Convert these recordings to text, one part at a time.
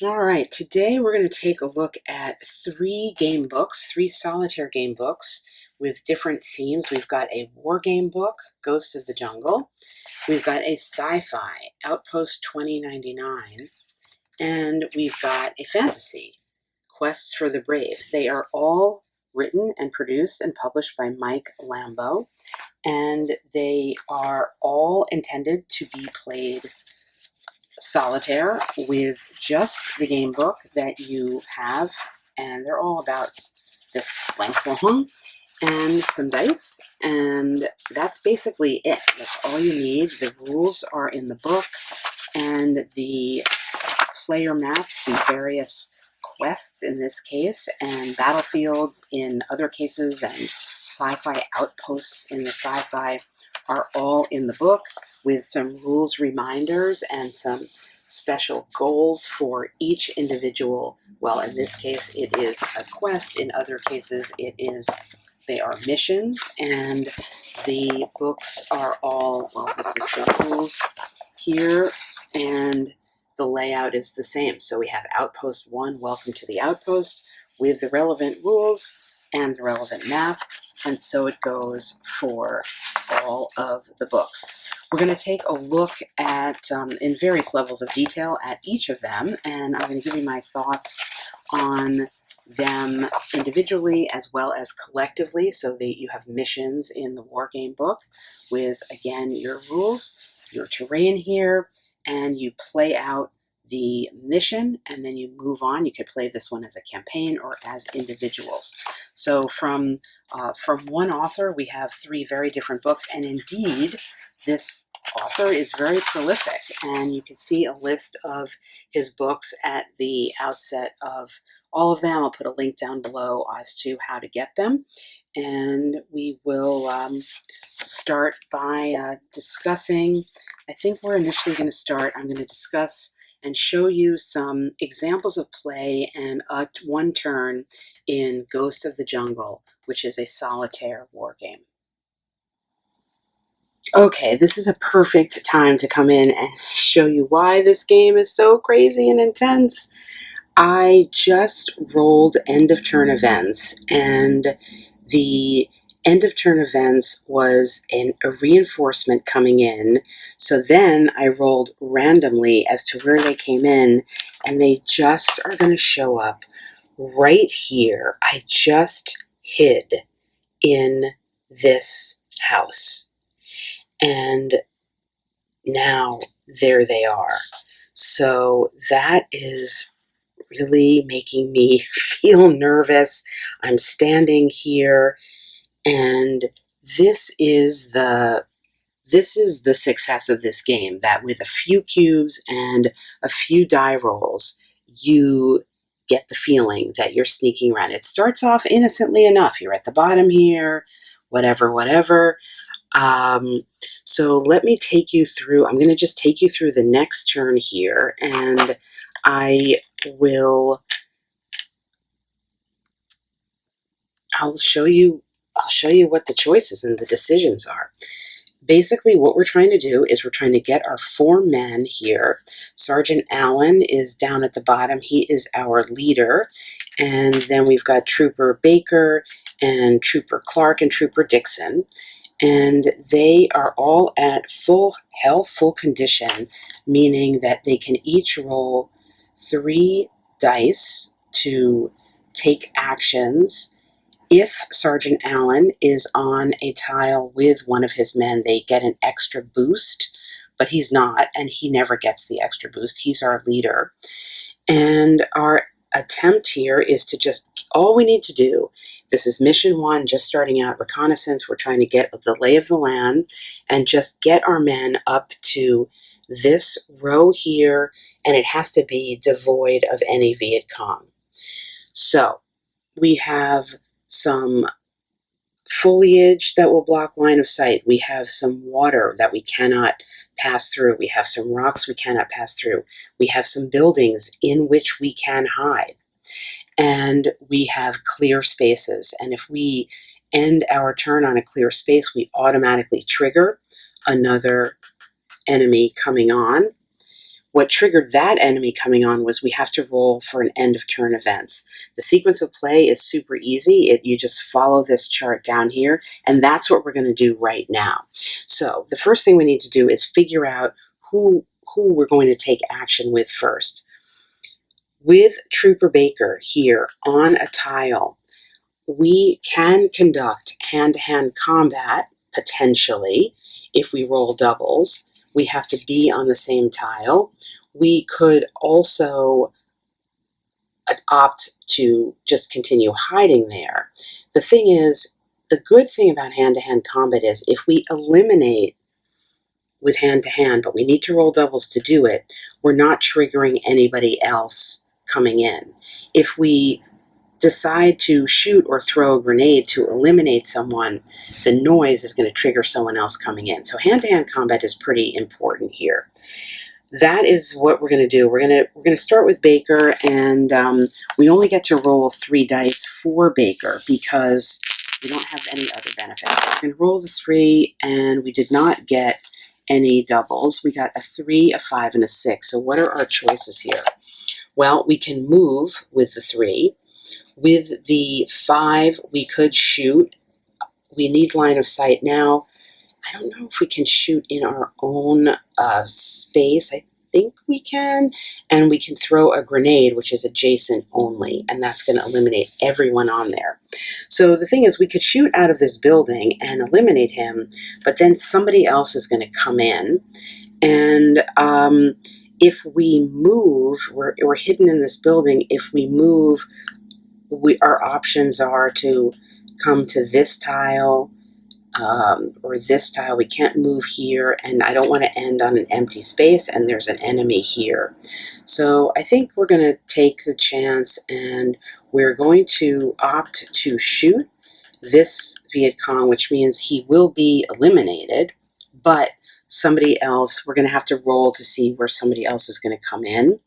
All right, today we're going to take a look at three solitaire game books with different themes. We've got a war game book, Ghost of the Jungle. We've got a sci-fi, Outpost 2099. And we've got a fantasy, Quests for the Brave. They are all written and produced and published by Mike Lambo, and they are all intended to be played solitaire with just the game book that you have, and they're all about this length long, and some dice, and that's basically it. That's all you need. The rules are in the book, and the player maps, the various quests in this case, and battlefields in other cases, and sci-fi outposts in the sci-fi are all in the book with some rules reminders and some special goals for each individual. Well, in this case, it is a quest. In other cases, they are missions, and the books are all, well, this is the rules here, and the layout is the same. So we have Outpost 1, Welcome to the Outpost, with the relevant rules and the relevant map, and so it goes for all of the books. We're going to take a look at, in various levels of detail, at each of them, and I'm going to give you my thoughts on them individually as well as collectively, so that you have missions in the war game book with, again, your rules, your terrain here, and you play out the mission, and then you move on. You could play this one as a campaign or as individuals. So from one author, we have three very different books, and indeed, this author is very prolific, and you can see a list of his books at the outset of all of them. I'll put a link down below as to how to get them, and we will start by discussing. I think we're initially going to start, I'm going to discuss and show you some examples of play and one turn in Ghost of the Jungle, which is a solitaire war game. Okay, this is a perfect time to come in and show you why this game is so crazy and intense. I just rolled end of turn events, and the end of turn events was a reinforcement coming in. So then I rolled randomly as to where they came in, and they just are going to show up right here. I just hid in this house, and now there they are. So that is really making me feel nervous. I'm standing here, and this is the success of this game, that with a few cubes and a few die rolls, you get the feeling that you're sneaking around. It starts off innocently enough. You're at the bottom here, whatever. So let me take you through. I'm going to just take you through the next turn here, and I'll show you what the choices and the decisions are. Basically, what we're trying to do is we're trying to get our four men here. Sergeant Allen is down at the bottom. He is our leader. And then we've got Trooper Baker and Trooper Clark and Trooper Dixon. And they are all at full health, full condition, meaning that they can each roll 3 dice to take actions. If Sergeant Allen is on a tile with one of his men, they get an extra boost, but he's not, and he never gets the extra boost. He's our leader. And our attempt here is to all we need to do, this is mission 1, just starting out, reconnaissance. We're trying to get the lay of the land and just get our men up to this row here, and it has to be devoid of any Viet Cong. So we have some foliage that will block line of sight. We have some water that we cannot pass through. We have some rocks we cannot pass through. We have some buildings in which we can hide. And we have clear spaces. And if we end our turn on a clear space, we automatically trigger another enemy coming on. What triggered that enemy coming on was we have to roll for an end of turn events. The sequence of play is super easy. You just follow this chart down here, and that's what we're going to do right now. So the first thing we need to do is figure out who we're going to take action with first. With Trooper Baker here on a tile, we can conduct hand-to-hand combat, potentially, if we roll doubles. We have to be on the same tile. We could also opt to just continue hiding there. The thing is, the good thing about hand-to-hand combat is if we eliminate with hand-to-hand, but we need to roll doubles to do it, we're not triggering anybody else coming in. If we decide to shoot or throw a grenade to eliminate someone, the noise is going to trigger someone else coming in. So hand-to-hand combat is pretty important here. That is what we're going to do. We're going to start with Baker, and we only get to roll 3 dice for Baker because we don't have any other benefits. So we're going to roll the 3, and we did not get any doubles. We got a 3, a 5, and a 6. So what are our choices here? Well, we can move with the 3. With the 5, we could shoot. We need line of sight now. I don't know if we can shoot in our own space. I think we can. And we can throw a grenade, which is adjacent only, and that's going to eliminate everyone on there. So the thing is, we could shoot out of this building and eliminate him, but then somebody else is going to come in. And if we move, we're hidden in this building. If we move, our options are to come to this tile or this tile. We can't move here, and I don't want to end on an empty space, and there's an enemy here. So I think we're going to take the chance, and we're going to opt to shoot this Viet Cong, which means he will be eliminated, but somebody else, we're going to have to roll to see where somebody else is going to come in.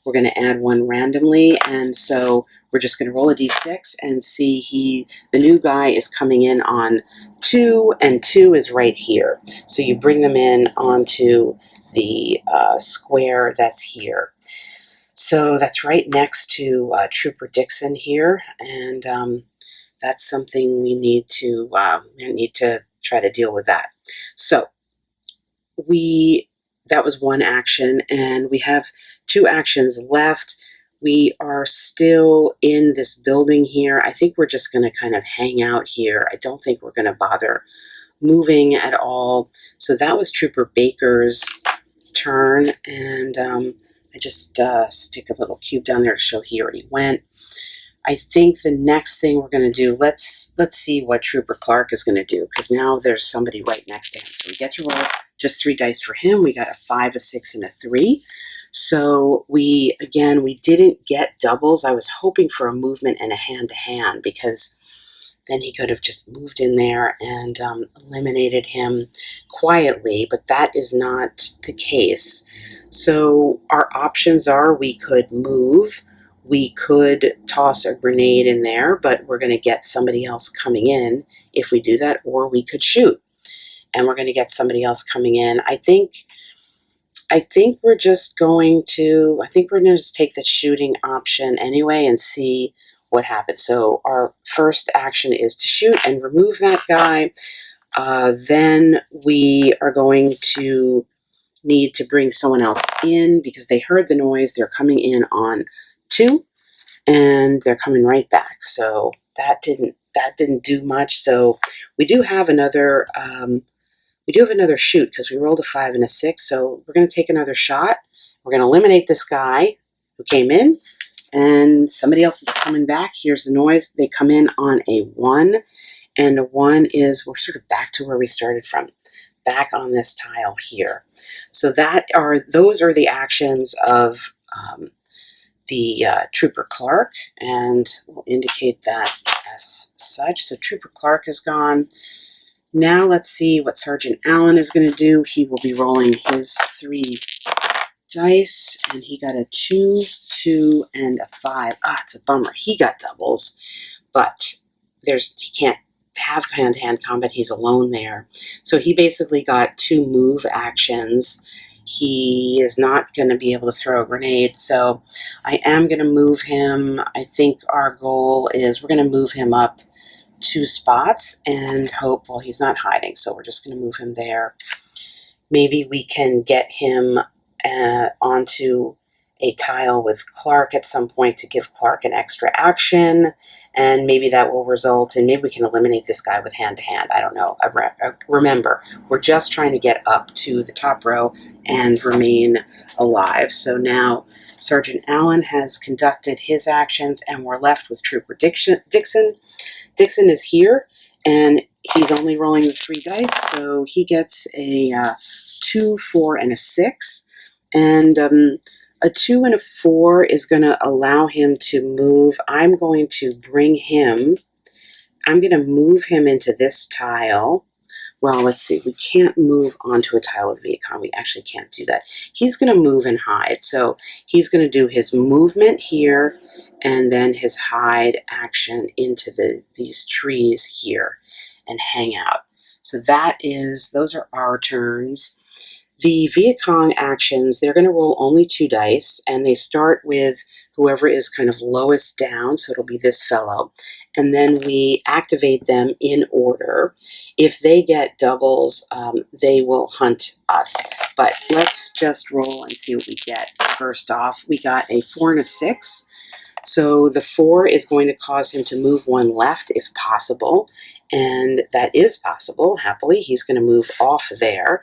We're going to add one randomly, and so we're just going to roll a d6 and see the new guy is coming in on 2, and 2 is right here. So you bring them in onto the square that's here. So that's right next to Trooper Dixon here, and that's something we need to try to deal with that. So that was one action, and we have 2 actions left. We are still in this building here. I think we're just going to kind of hang out here. I don't think we're going to bother moving at all. So that was Trooper Baker's turn, and I just stick a little cube down there to show he already went. I think the next thing we're going to do, let's see what Trooper Clark is going to do, because now there's somebody right next to him. So we get to roll just 3 dice for him. We got a 5, a 6, and a 3. So we didn't get doubles. I was hoping for a movement and a hand-to-hand, because then he could have just moved in there and eliminated him quietly, but that is not the case. So our options are we could move, we could toss a grenade in there, but we're going to get somebody else coming in if we do that, or we could shoot, and we're going to get somebody else coming in. I think we're just going to, just take the shooting option anyway and see what happens. So our first action is to shoot and remove that guy. Then we are going to need to bring someone else in because they heard the noise. They're coming in on 2, and they're coming right back. So that didn't do much. So we do have another shoot because we rolled a 5 and a 6. So we're going to take another shot. We're going to eliminate this guy who came in, and somebody else is coming back. Here's the noise. They come in on a 1, and a 1 is, we're sort of back to where we started from, back on this tile here. So those are the actions of the Trooper Clark, and we'll indicate that as such. So Trooper Clark is gone. Now let's see what Sergeant Allen is going to do. He will be rolling his 3 dice, and he got a 2, 2, and a 5. It's a bummer. He got doubles, but he can't have hand-to-hand combat. He's alone there. So he basically got 2 move actions, he is not going to be able to throw a grenade. So I am going to move him. I think our goal is we're going to move him up 2 spots and hope, well, he's not hiding, so we're just going to move him there. Maybe we can get him onto a tile with Clark at some point to give Clark an extra action, and maybe that will result in, maybe we can eliminate this guy with hand-to-hand. I don't know. Remember, we're just trying to get up to the top row and remain alive. So now Sergeant Allen has conducted his actions, and we're left with Trooper Dixon. Dixon is here, and he's only rolling the 3 dice, so he gets a 2, 4, and a 6. And a 2 and a 4 is going to allow him to move. I'm going to move him into this tile. Well, let's see. We can't move onto a tile with Viacom. We actually can't do that. He's going to move and hide. So he's going to do his movement here and then his hide action into these trees here and hang out. So those are our turns. The Viet Cong actions, they're going to roll only 2 dice, and they start with whoever is kind of lowest down, so it'll be this fellow. And then we activate them in order. If they get doubles, they will hunt us. But let's just roll and see what we get. First off, we got a 4 and a 6. So the 4 is going to cause him to move 1 left if possible, and that is possible. Happily, he's going to move off there.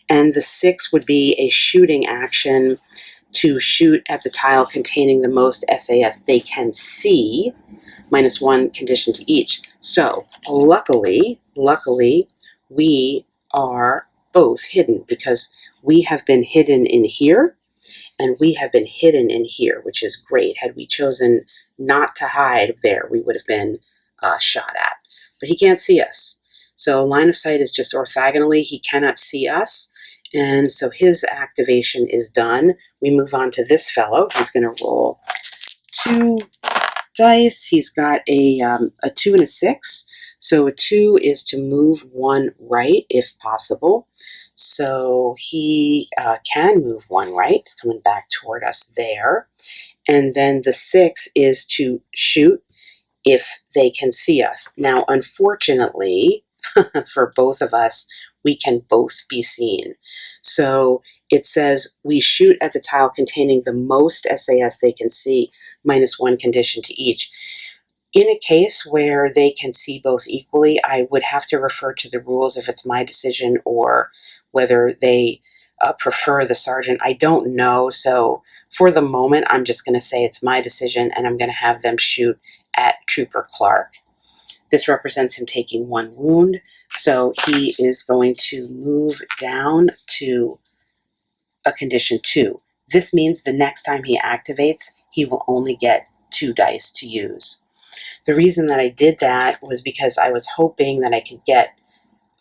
And the 6 would be a shooting action to shoot at the tile containing the most SAS they can see, -1 condition to each. So luckily, we are both hidden because we have been hidden in here and we have been hidden in here, which is great. Had we chosen not to hide there, we would have been shot at. But he can't see us. So line of sight is just orthogonally. He cannot see us. And so his activation is done. We move on to this fellow. He's going to roll 2 dice. He's got a 2 and a 6. So a 2 is to move 1 right if possible. So he can move 1 right. He's coming back toward us there. And then the 6 is to shoot if they can see us. Now, unfortunately, for both of us, we can both be seen. So it says we shoot at the tile containing the most SAS they can see, -1 condition to each. In a case where they can see both equally, I would have to refer to the rules if it's my decision or whether they prefer the sergeant. I don't know. So for the moment, I'm just going to say it's my decision, and I'm going to have them shoot at Trooper Clark. This represents him taking 1 wound, so he is going to move down to a condition 2. This means the next time he activates, he will only get 2 dice to use. The reason that I did that was because I was hoping that I could get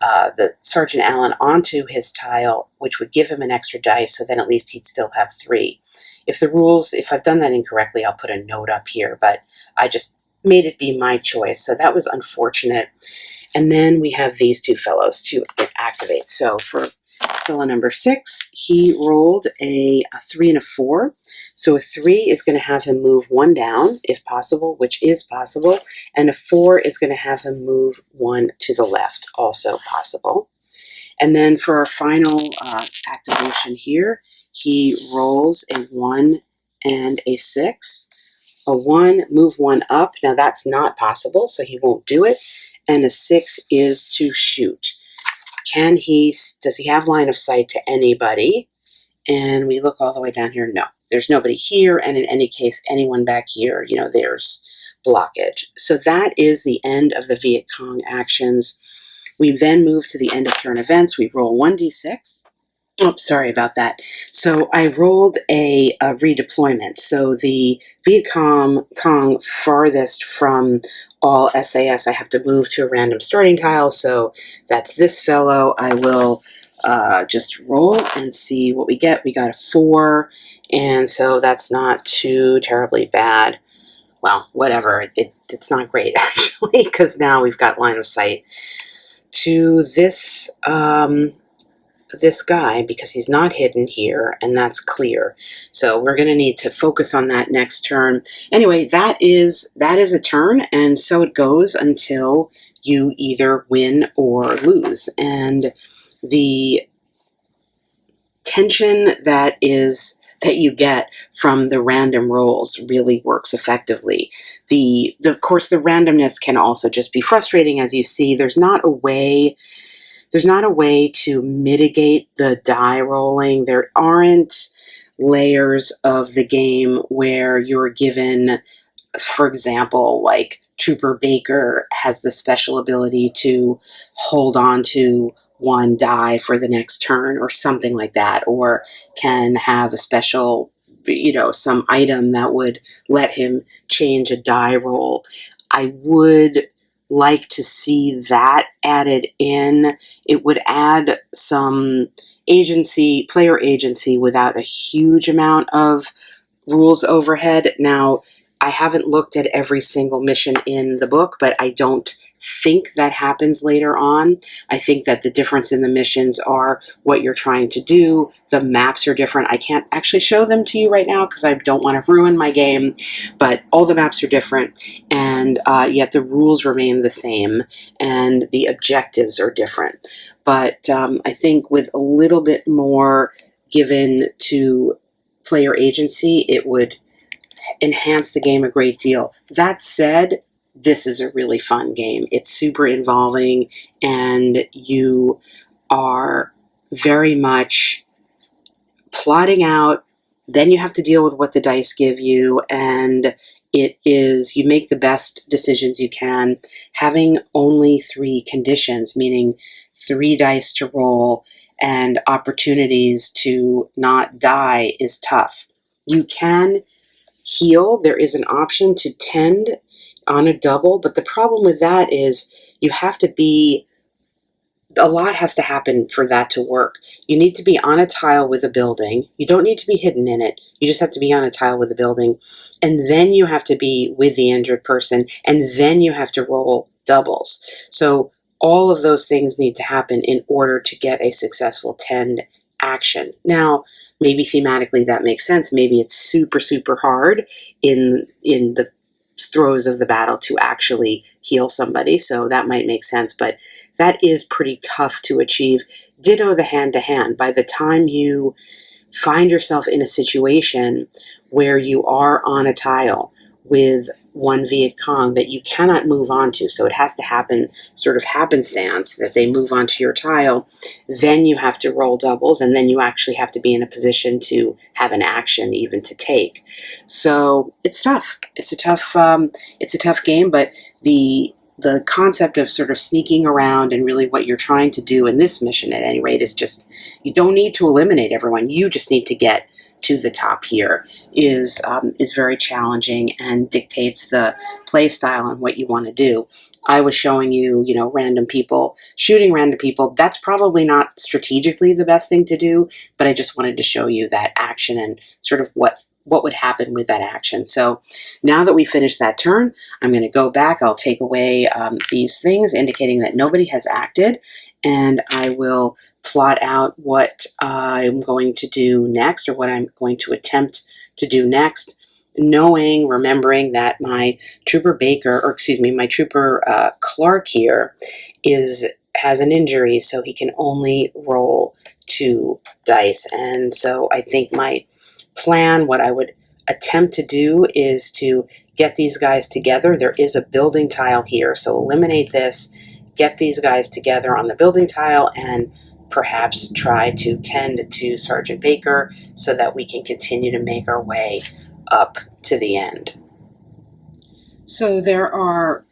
the Sergeant Allen onto his tile, which would give him an extra dice, so then at least he'd still have 3. If I've done that incorrectly, I'll put a note up here, but I just made it be my choice. So that was unfortunate. And then we have these 2 fellows to activate. So for fellow number 6, he rolled a 3 and a 4. So a 3 is going to have him move 1 down, if possible, which is possible. And a 4 is going to have him move 1 to the left, also possible. And then for our final activation here, he rolls a 1 and a 6. A 1, move 1 up. Now that's not possible, so he won't do it. And a 6 is to shoot. Does he have line of sight to anybody? And we look all the way down here. No, there's nobody here. And in any case, anyone back here, there's blockage. So that is the end of the Viet Cong actions. We then move to the end of turn events. We roll 1d6. Oh, sorry about that. So I rolled a redeployment. So the Viet Cong farthest from all SAS, I have to move to a random starting tile. So that's this fellow. I will just roll and see what we get. We got a 4, and so that's not too terribly bad. Well, whatever. It's not great, actually, because now we've got line of sight to this this guy because he's not hidden here, and that's clear. So we're going to need to focus on that next turn. Anyway, that is a turn, and so it goes until you either win or lose. And the tension that you get from the random rolls really works effectively. Of course, the randomness can also just be frustrating. As you see, there's not a way to mitigate the die rolling. There aren't layers of the game where you're given, for example, like Trooper Baker has the special ability to hold on to one die for the next turn or something like that, or can have a special, some item that would let him change a die roll. I would like to see that added in. It would add some player agency, without a huge amount of rules overhead. Now, I haven't looked at every single mission in the book, but I don't think that happens later on. I think that the difference in the missions are what you're trying to do. The maps are different. I can't actually show them to you right now because I don't want to ruin my game, but all the maps are different, and yet the rules remain the same, and the objectives are different. But I think with a little bit more given to player agency, it would enhance the game a great deal. That said, this is a really fun game. It's super involving, and you are very much plotting out. Then you have to deal with what the dice give you, and you make the best decisions you can. Having only 3 conditions, meaning 3 dice to roll and opportunities to not die, is tough. You can heal. There is an option to tend on a double, but the problem with that is a lot has to happen for that to work. You need to be on a tile with a building. You don't need to be hidden in it. You just have to be on a tile with a building. And then you have to be with the injured person, and then you have to roll doubles. So all of those things need to happen in order to get a successful tend action. Now, maybe thematically that makes sense. Maybe it's super, super hard in the throes of the battle to actually heal somebody, so that might make sense, but that is pretty tough to achieve. Ditto the hand-to-hand. By the time you find yourself in a situation where you are on a tile with one Viet Cong that you cannot move onto, so it has to happen sort of happenstance that they move onto your tile, then you have to roll doubles, and then you actually have to be in a position to have an action even to take. So it's tough. It's a tough game, but the concept of sort of sneaking around and really what you're trying to do in this mission, at any rate, is just, you don't need to eliminate everyone. You just need to get to the top here, is very challenging and dictates the play style and what you want to do. I was showing you, shooting random people. That's probably not strategically the best thing to do, but I just wanted to show you that action and sort of what would happen with that action. So now that we finished that turn, I'm going to go back. I'll take away these things indicating that nobody has acted, and I will plot out what I'm going to do next, or what I'm going to attempt to do next, remembering that my Trooper Clark here has an injury, so he can only roll 2 dice. And so I think my plan, what I would attempt to do, is to get these guys together. There is a building tile here, so eliminate this, get these guys together on the building tile, and perhaps try to tend to Sergeant Baker so that we can continue to make our way up to the end. So there are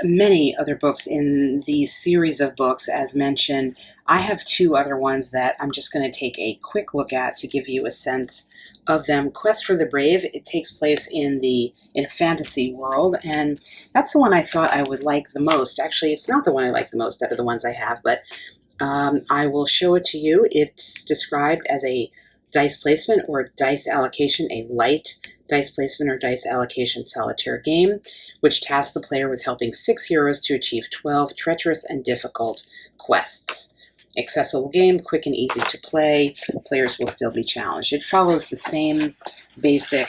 many other books in the series of books, as mentioned. I have 2 other ones that I'm just going to take a quick look at to give you a sense of them. Quest for the Brave, it takes place in a fantasy world, and that's the one I thought I would like the most. Actually, it's not the one I like the most out of the ones I have, but I will show it to you. It's described as a dice placement or dice allocation, a light dice placement or dice allocation solitaire game, which tasks the player with helping 6 heroes to achieve 12 treacherous and difficult quests. accessible game, quick and easy to play. Players will still be challenged. It follows the same basic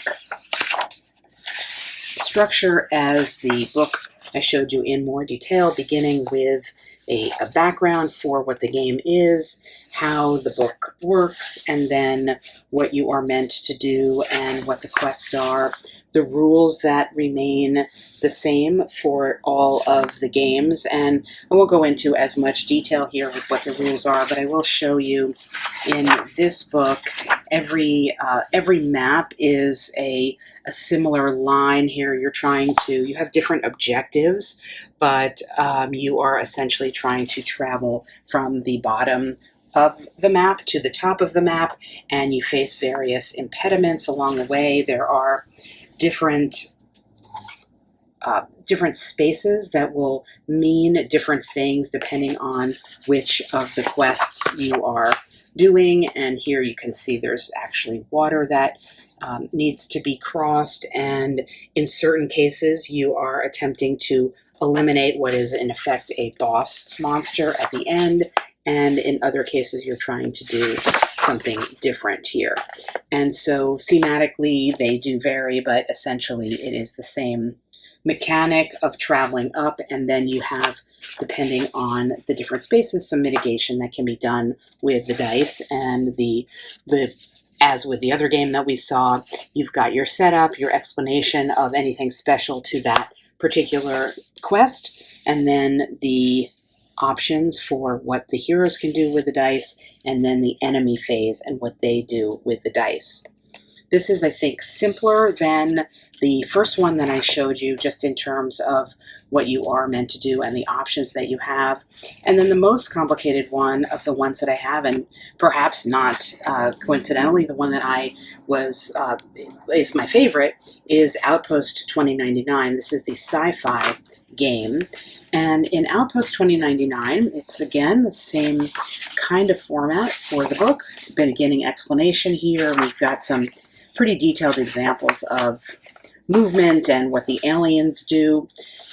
structure as the book I showed you in more detail, beginning with a background for what the game is, how the book works, and then what you are meant to do and what the quests are. The rules that remain the same for all of the games, and I won't go into as much detail here with what the rules are, but I will show you in this book every map is a similar line here. You have different objectives, but you are essentially trying to travel from the bottom of the map to the top of the map, and you face various impediments along the way. There are different spaces that will mean different things depending on which of the quests you are doing. And here you can see there's actually water that needs to be crossed, and in certain cases you are attempting to eliminate what is in effect a boss monster at the end, and in other cases you're trying to do something different here. And so thematically they do vary, but essentially it is the same mechanic of traveling up, and then you have, depending on the different spaces, some mitigation that can be done with the dice. And as with the other game that we saw, you've got your setup, your explanation of anything special to that particular quest, and then the options for what the heroes can do with the dice, and then the enemy phase and what they do with the dice. This is, I think, simpler than the first one that I showed you, just in terms of what you are meant to do and the options that you have. And then the most complicated one of the ones that I have, and perhaps not coincidentally, the one that is my favorite, is Outpost 2099. This is the sci-fi game. And in Outpost 2099, it's again the same kind of format for the book. Beginning explanation here. We've got some pretty detailed examples of movement and what the aliens do.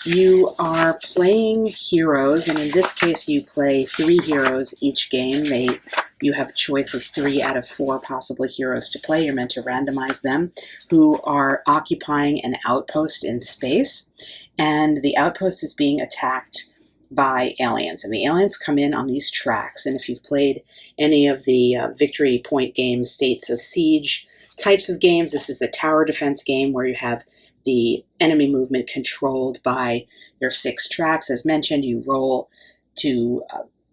You are playing heroes, and in this case you play 3 heroes each game. You have a choice of 3 out of 4 possible heroes to play. You're meant to randomize them, who are occupying an outpost in space, and the outpost is being attacked by aliens, and the aliens come in on these tracks. And if you've played any of the Victory Point games, States of Siege types of games, this is a tower defense game where you have the enemy movement controlled by your 6 tracks. As mentioned, you roll to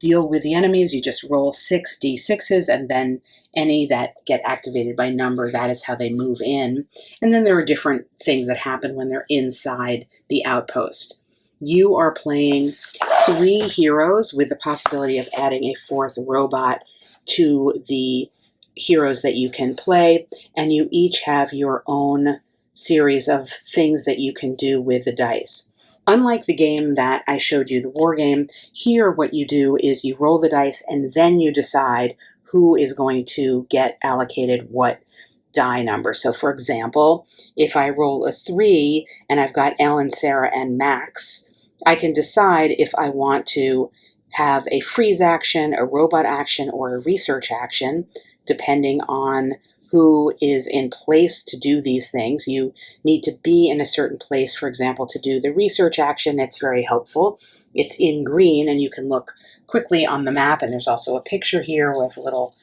deal with the enemies. You just roll 6 d6s, and then any that get activated by number, that is how they move in. And then there are different things that happen when they're inside the outpost. You are playing 3 heroes with the possibility of adding a 4th robot to the heroes that you can play, and you each have your own series of things that you can do with the dice. Unlike the game that I showed you, the war game, here what you do is you roll the dice and then you decide who is going to get allocated what die number. So for example, if I roll a 3 and I've got Ellen, Sarah, and Max, I can decide if I want to have a freeze action, a robot action, or a research action, depending on who is in place to do these things. You need to be in a certain place, for example, to do the research action. It's very helpful. It's in green, and you can look quickly on the map, and there's also a picture here with a little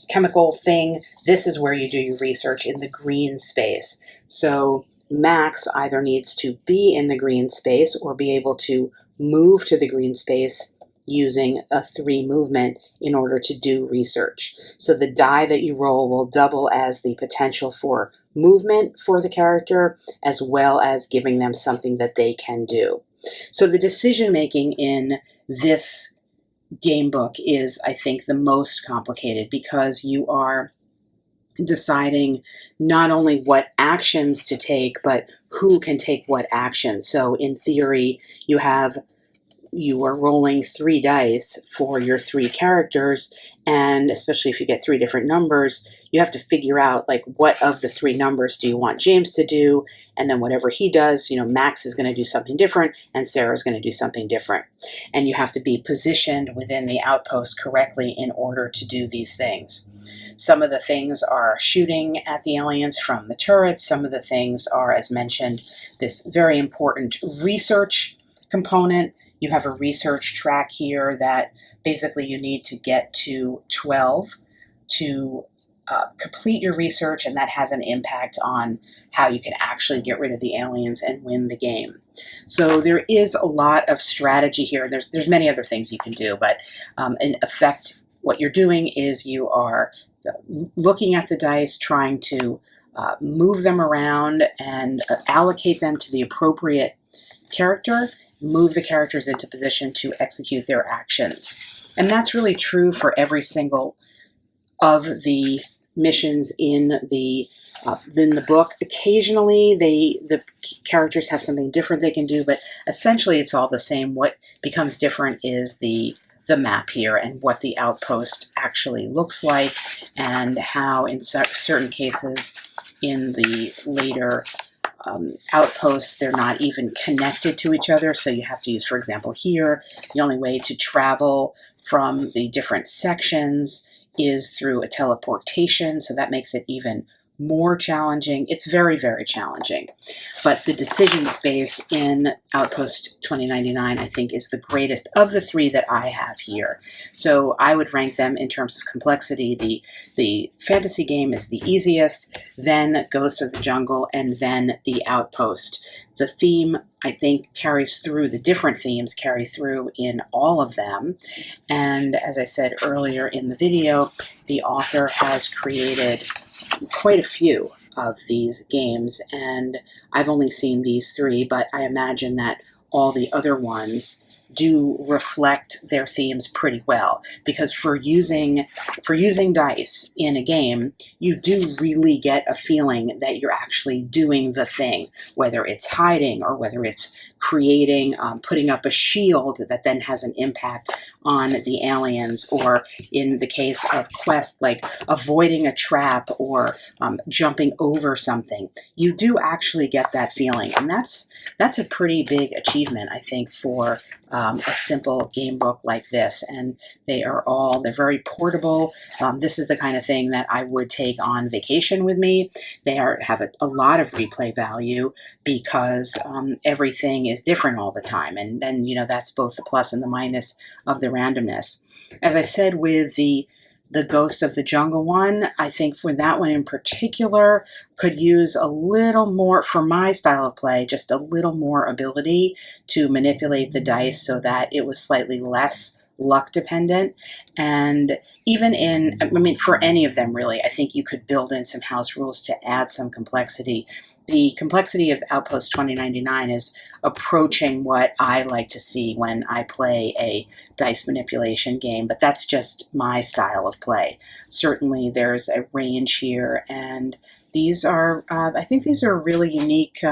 chemical thing. This is where you do your research, in the green space. So Max either needs to be in the green space or be able to move to the green space using a 3 movement in order to do research. So the die that you roll will double as the potential for movement for the character, as well as giving them something that they can do. So the decision making in this game book is, I think, the most complicated, because you are deciding not only what actions to take, but who can take what actions. So in theory, you have you are rolling 3 dice for your 3 characters, and especially if you get 3 different numbers, you have to figure out like what of the 3 numbers do you want James to do, and then whatever he does, Max is going to do something different and Sarah's going to do something different. And you have to be positioned within the outpost correctly in order to do these things. Some of the things are shooting at the aliens from the turrets. Some of the things are, as mentioned, this very important research component. You have a research track here that basically you need to get to 12 to complete your research, and that has an impact on how you can actually get rid of the aliens and win the game. So there is a lot of strategy here. There's many other things you can do, but in effect, what you're doing is you are looking at the dice, trying to move them around and allocate them to the appropriate character, move the characters into position to execute their actions. And that's really true for every single of the missions in the book. Occasionally the characters have something different they can do, but essentially it's all the same. What becomes different is the map here and what the outpost actually looks like, and how in certain cases in the later outposts, they're not even connected to each other. So you have to use, for example, here, the only way to travel from the different sections is through a teleportation. So that makes it even more challenging. It's very, very challenging. But the decision space in Outpost 2099, I think, is the greatest of the 3 that I have here. So I would rank them in terms of complexity. The fantasy game is the easiest, then Ghosts of the Jungle, and then the Outpost. The theme, I think, carries through, the different themes carry through in all of them. And as I said earlier in the video, the author has created quite a few of these games, and I've only seen these 3, but I imagine that all the other ones do reflect their themes pretty well, because for using dice in a game, you do really get a feeling that you're actually doing the thing, whether it's hiding or whether it's creating, putting up a shield that then has an impact on the aliens, or in the case of quests, like avoiding a trap or jumping over something. You do actually get that feeling, and that's a pretty big achievement, I think, for a simple game book like this. And they're very portable. This is the kind of thing that I would take on vacation with me. They have a lot of replay value because everything is different all the time. And then, that's both the plus and the minus of the randomness. As I said, with the Ghost of the Jungle one, I think for that one in particular, could use a little more, for my style of play, just a little more ability to manipulate the dice so that it was slightly less luck dependent. And even for any of them really, I think you could build in some house rules to add some complexity. The complexity of Outpost 2099 is approaching what I like to see when I play a dice manipulation game, but that's just my style of play. Certainly there's a range here, and these are, I think these are a really unique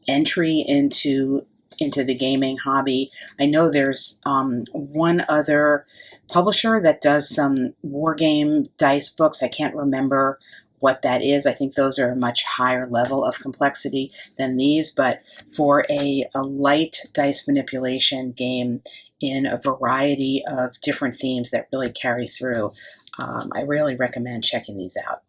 entry into the gaming hobby. I know there's one other publisher that does some wargame dice books. I can't remember what that is. I think those are a much higher level of complexity than these, but for a light dice manipulation game in a variety of different themes that really carry through, I really recommend checking these out.